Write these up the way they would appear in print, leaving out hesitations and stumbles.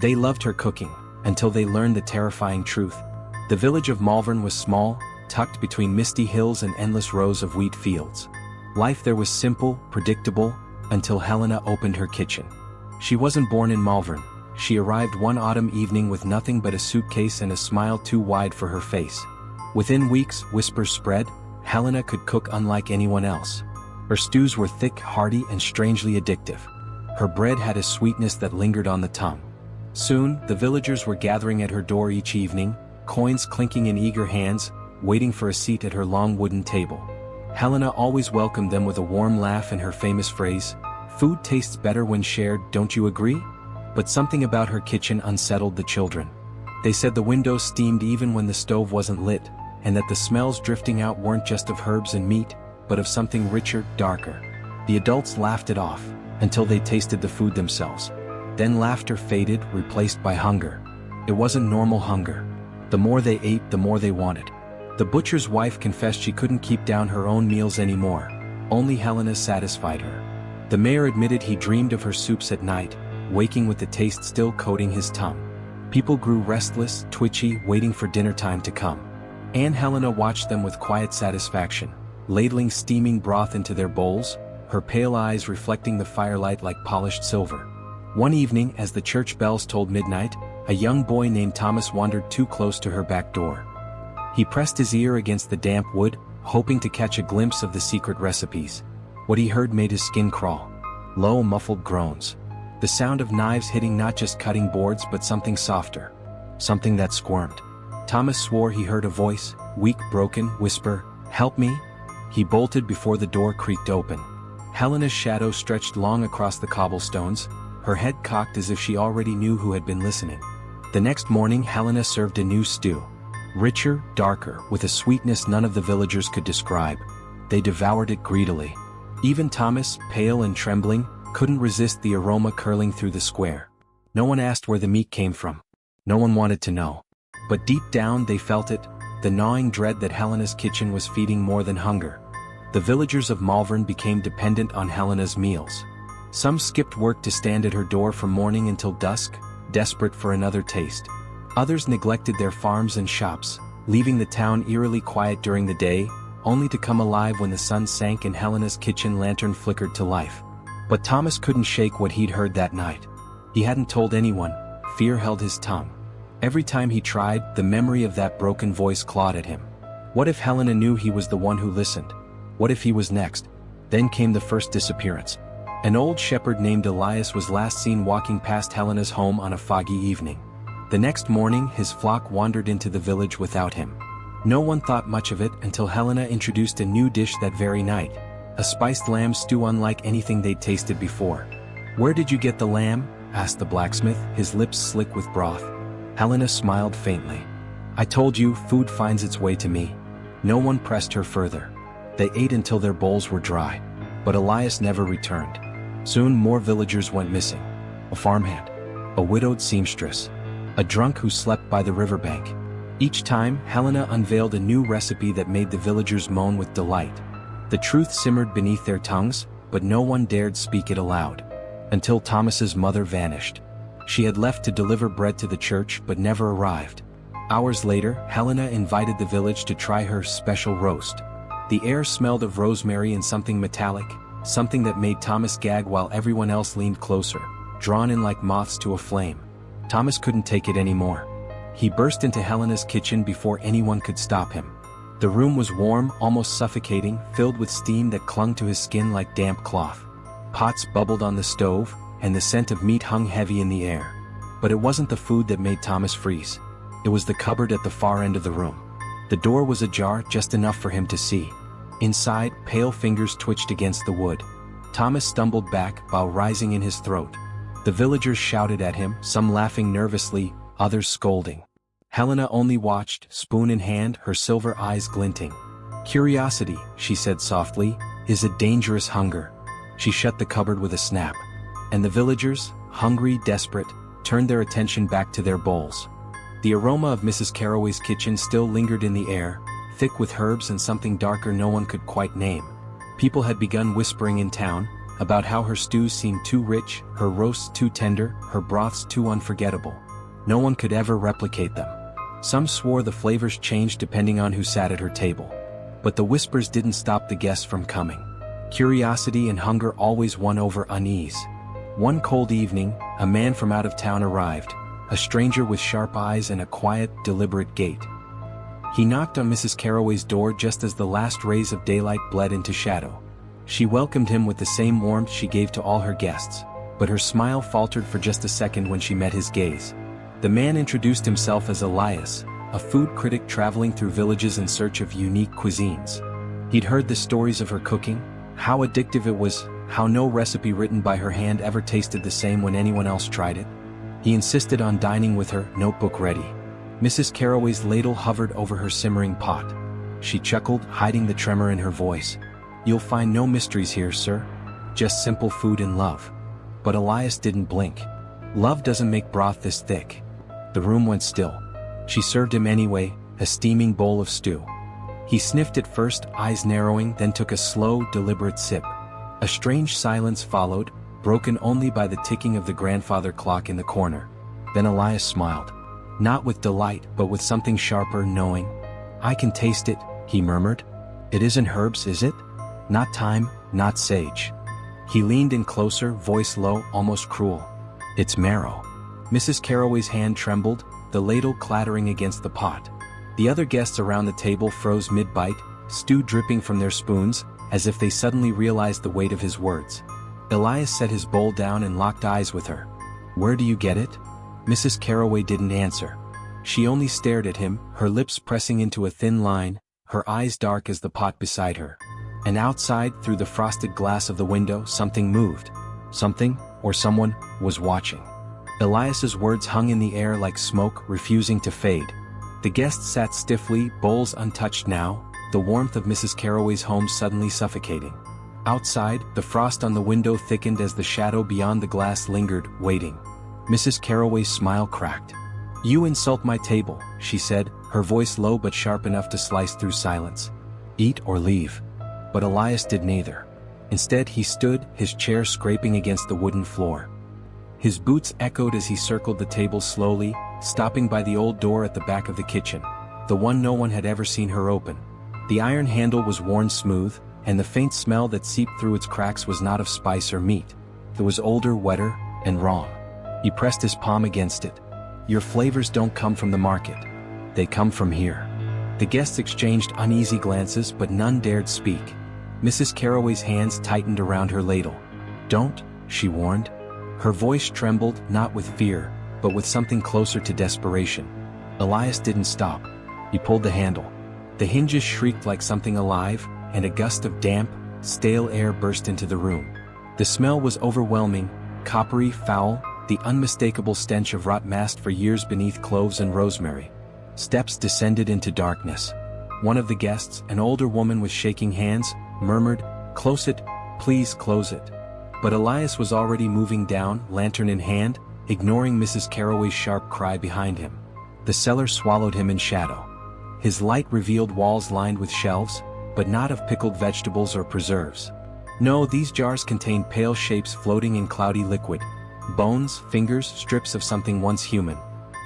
They loved her cooking, until they learned the terrifying truth. The village of Malvern was small, tucked between misty hills and endless rows of wheat fields. Life there was simple, predictable, until Helena opened her kitchen. She wasn't born in Malvern. She arrived one autumn evening with nothing but a suitcase and a smile too wide for her face. Within weeks, whispers spread, Helena could cook unlike anyone else. Her stews were thick, hearty, and strangely addictive. Her bread had a sweetness that lingered on the tongue. Soon, the villagers were gathering at her door each evening, coins clinking in eager hands, waiting for a seat at her long wooden table. Helena always welcomed them with a warm laugh and her famous phrase, "Food tastes better when shared, don't you agree?" But something about her kitchen unsettled the children. They said the windows steamed even when the stove wasn't lit, and that the smells drifting out weren't just of herbs and meat, but of something richer, darker. The adults laughed it off, until they tasted the food themselves. Then laughter faded, replaced by hunger. It wasn't normal hunger. The more they ate, the more they wanted. The butcher's wife confessed she couldn't keep down her own meals anymore. Only Helena satisfied her. The mayor admitted he dreamed of her soups at night, waking with the taste still coating his tongue. People grew restless, twitchy, waiting for dinner time to come. Aunt Helena watched them with quiet satisfaction, ladling steaming broth into their bowls, her pale eyes reflecting the firelight like polished silver. One evening, as the church bells tolled midnight, a young boy named Thomas wandered too close to her back door. He pressed his ear against the damp wood, hoping to catch a glimpse of the secret recipes. What he heard made his skin crawl. Low, muffled groans. The sound of knives hitting not just cutting boards but something softer. Something that squirmed. Thomas swore he heard a voice, weak, broken, whisper, "Help me." He bolted before the door creaked open. Helena's shadow stretched long across the cobblestones, her head cocked as if she already knew who had been listening. The next morning Helena served a new stew. Richer, darker, with a sweetness none of the villagers could describe. They devoured it greedily. Even Thomas, pale and trembling, couldn't resist the aroma curling through the square. No one asked where the meat came from. No one wanted to know. But deep down they felt it, the gnawing dread that Helena's kitchen was feeding more than hunger. The villagers of Malvern became dependent on Helena's meals. Some skipped work to stand at her door from morning until dusk, desperate for another taste. Others neglected their farms and shops, leaving the town eerily quiet during the day, only to come alive when the sun sank and Helena's kitchen lantern flickered to life. But Thomas couldn't shake what he'd heard that night. He hadn't told anyone. Fear held his tongue. Every time he tried, the memory of that broken voice clawed at him. What if Helena knew he was the one who listened? What if he was next? Then came the first disappearance. An old shepherd named Elias was last seen walking past Helena's home on a foggy evening. The next morning, his flock wandered into the village without him. No one thought much of it until Helena introduced a new dish that very night, a spiced lamb stew unlike anything they'd tasted before. "Where did you get the lamb?" asked the blacksmith, his lips slick with broth. Helena smiled faintly. "I told you, food finds its way to me." No one pressed her further. They ate until their bowls were dry. But Elias never returned. Soon more villagers went missing. A farmhand. A widowed seamstress. A drunk who slept by the riverbank. Each time, Helena unveiled a new recipe that made the villagers moan with delight. The truth simmered beneath their tongues, but no one dared speak it aloud. Until Thomas's mother vanished. She had left to deliver bread to the church but never arrived. Hours later, Helena invited the village to try her special roast. The air smelled of rosemary and something metallic, something that made Thomas gag while everyone else leaned closer, drawn in like moths to a flame. Thomas couldn't take it anymore. He burst into Helena's kitchen before anyone could stop him. The room was warm, almost suffocating, filled with steam that clung to his skin like damp cloth. Pots bubbled on the stove, and the scent of meat hung heavy in the air. But it wasn't the food that made Thomas freeze. It was the cupboard at the far end of the room. The door was ajar, just enough for him to see. Inside, pale fingers twitched against the wood. Thomas stumbled back, while rising in his throat. The villagers shouted at him, some laughing nervously, others scolding. Helena only watched, spoon in hand, her silver eyes glinting. "Curiosity," she said softly, "is a dangerous hunger." She shut the cupboard with a snap. And the villagers, hungry, desperate, turned their attention back to their bowls. The aroma of Mrs. Carroway's kitchen still lingered in the air, thick with herbs and something darker no one could quite name. People had begun whispering in town, about how her stews seemed too rich, her roasts too tender, her broths too unforgettable. No one could ever replicate them. Some swore the flavors changed depending on who sat at her table. But the whispers didn't stop the guests from coming. Curiosity and hunger always won over unease. One cold evening, a man from out of town arrived, a stranger with sharp eyes and a quiet, deliberate gait. He knocked on Mrs. Carroway's door just as the last rays of daylight bled into shadow. She welcomed him with the same warmth she gave to all her guests, but her smile faltered for just a second when she met his gaze. The man introduced himself as Elias, a food critic traveling through villages in search of unique cuisines. He'd heard the stories of her cooking, how addictive it was, how no recipe written by her hand ever tasted the same when anyone else tried it. He insisted on dining with her, notebook ready. Mrs. Carroway's ladle hovered over her simmering pot. She chuckled, hiding the tremor in her voice. "You'll find no mysteries here, sir. Just simple food and love." But Elias didn't blink. Love doesn't make broth this thick. The room went still. She served him anyway, a steaming bowl of stew. He sniffed at first, eyes narrowing, then took a slow, deliberate sip. A strange silence followed, broken only by the ticking of the grandfather clock in the corner. Then Elias smiled. Not with delight, but with something sharper, knowing. "I can taste it," he murmured. "It isn't herbs, is it? Not thyme, not sage." He leaned in closer, voice low, almost cruel. "It's marrow." Mrs. Carroway's hand trembled, the ladle clattering against the pot. The other guests around the table froze mid-bite, stew dripping from their spoons, as if they suddenly realized the weight of his words. Elias set his bowl down and locked eyes with her. "Where do you get it?" Mrs. Carroway didn't answer. She only stared at him, her lips pressing into a thin line, her eyes dark as the pot beside her. And outside, through the frosted glass of the window, something moved. Something, or someone, was watching. Elias's words hung in the air like smoke, refusing to fade. The guests sat stiffly, bowls untouched now, the warmth of Mrs. Carroway's home suddenly suffocating. Outside, the frost on the window thickened as the shadow beyond the glass lingered, waiting. Mrs. Carroway's smile cracked. "You insult my table," she said, her voice low but sharp enough to slice through silence. "Eat or leave." But Elias did neither. Instead he stood, his chair scraping against the wooden floor. His boots echoed as he circled the table slowly, stopping by the old door at the back of the kitchen, the one no one had ever seen her open. The iron handle was worn smooth, and the faint smell that seeped through its cracks was not of spice or meat. It was older, wetter, and wrong. He pressed his palm against it. "Your flavors don't come from the market. They come from here." The guests exchanged uneasy glances, but none dared speak. Mrs. Carroway's hands tightened around her ladle. "Don't," she warned. Her voice trembled, not with fear, but with something closer to desperation. Elias didn't stop. He pulled the handle. The hinges shrieked like something alive, and a gust of damp, stale air burst into the room. The smell was overwhelming, coppery, foul, the unmistakable stench of rot masked for years beneath cloves and rosemary. Steps descended into darkness. One of the guests, an older woman with shaking hands, murmured, "Close it, please close it." But Elias was already moving down, lantern in hand, ignoring Mrs. Carroway's sharp cry behind him. The cellar swallowed him in shadow. His light revealed walls lined with shelves, but not of pickled vegetables or preserves. No, these jars contained pale shapes floating in cloudy liquid. Bones, fingers, strips of something once human.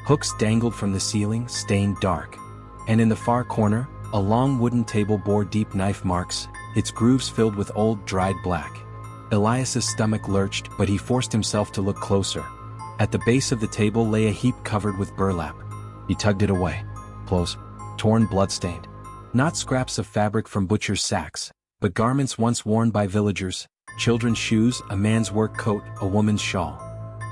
Hooks dangled from the ceiling, stained dark. And in the far corner, a long wooden table bore deep knife marks, its grooves filled with old, dried black. Elias's stomach lurched, but he forced himself to look closer. At the base of the table lay a heap covered with burlap. He tugged it away. Clothes, torn, blood-stained. Not scraps of fabric from butcher's sacks, but garments once worn by villagers, children's shoes, a man's work coat, a woman's shawl.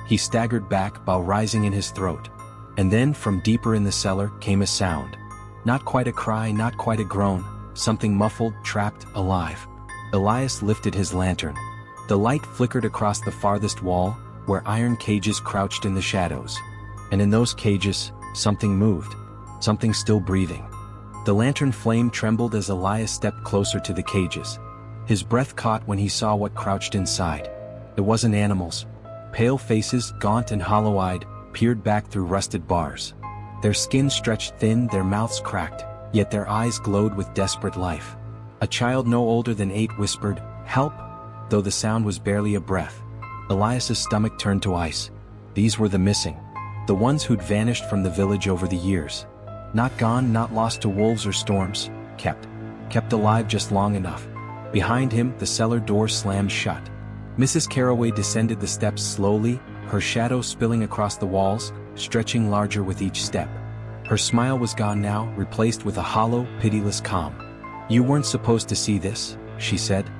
He staggered back, bow rising in his throat. And then, from deeper in the cellar, came a sound. Not quite a cry, not quite a groan, something muffled, trapped, alive. Elias lifted his lantern. The light flickered across the farthest wall, where iron cages crouched in the shadows. And in those cages, something moved. Something still breathing. The lantern flame trembled as Elias stepped closer to the cages. His breath caught when he saw what crouched inside. It wasn't animals. Pale faces, gaunt and hollow-eyed, peered back through rusted bars. Their skin stretched thin, their mouths cracked, yet their eyes glowed with desperate life. A child no older than 8 whispered, "Help! though the sound was barely a breath. Elias's stomach turned to ice. These were the missing. The ones who'd vanished from the village over the years. Not gone, not lost to wolves or storms, kept alive just long enough. Behind him, the cellar door slammed shut. Mrs. Carroway descended the steps slowly, her shadow spilling across the walls, stretching larger with each step. Her smile was gone now, replaced with a hollow, pitiless calm. "You weren't supposed to see this," she said.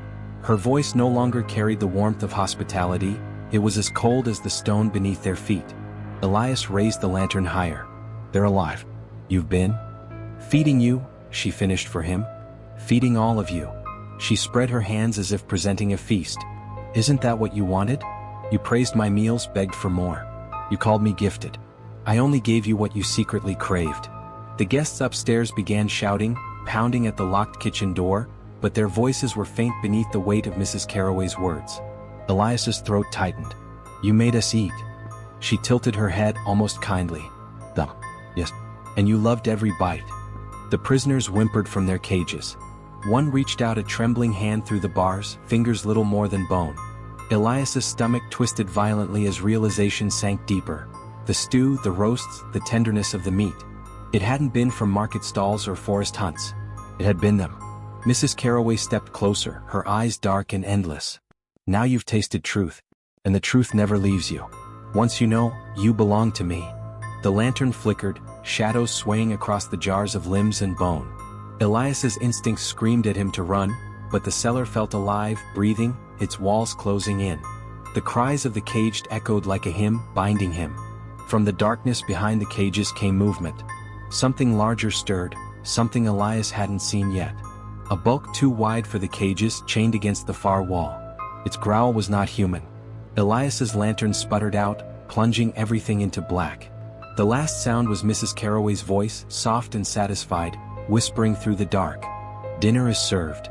Her voice no longer carried the warmth of hospitality, it was as cold as the stone beneath their feet. Elias raised the lantern higher. "They're alive. You've been feeding you," she finished for him. "Feeding all of you." She spread her hands as if presenting a feast. "Isn't that what you wanted? You praised my meals, begged for more. You called me gifted. I only gave you what you secretly craved." The guests upstairs began shouting, pounding at the locked kitchen door, but their voices were faint beneath the weight of Mrs. Carroway's words. Elias's throat tightened. "You made us eat." She tilted her head almost kindly. Yes. And you loved every bite." The prisoners whimpered from their cages. One reached out a trembling hand through the bars, fingers little more than bone. Elias's stomach twisted violently as realization sank deeper. The stew, the roasts, the tenderness of the meat. It hadn't been from market stalls or forest hunts. It had been them. Mrs. Carroway stepped closer, her eyes dark and endless. "Now you've tasted truth. And the truth never leaves you. Once you know, you belong to me." The lantern flickered, shadows swaying across the jars of limbs and bone. Elias's instincts screamed at him to run, but the cellar felt alive, breathing, its walls closing in. The cries of the caged echoed like a hymn, binding him. From the darkness behind the cages came movement. Something larger stirred, something Elias hadn't seen yet. A bulk too wide for the cages, chained against the far wall. Its growl was not human. Elias's lantern sputtered out, plunging everything into black. The last sound was Mrs. Carroway's voice, soft and satisfied, whispering through the dark. "Dinner is served."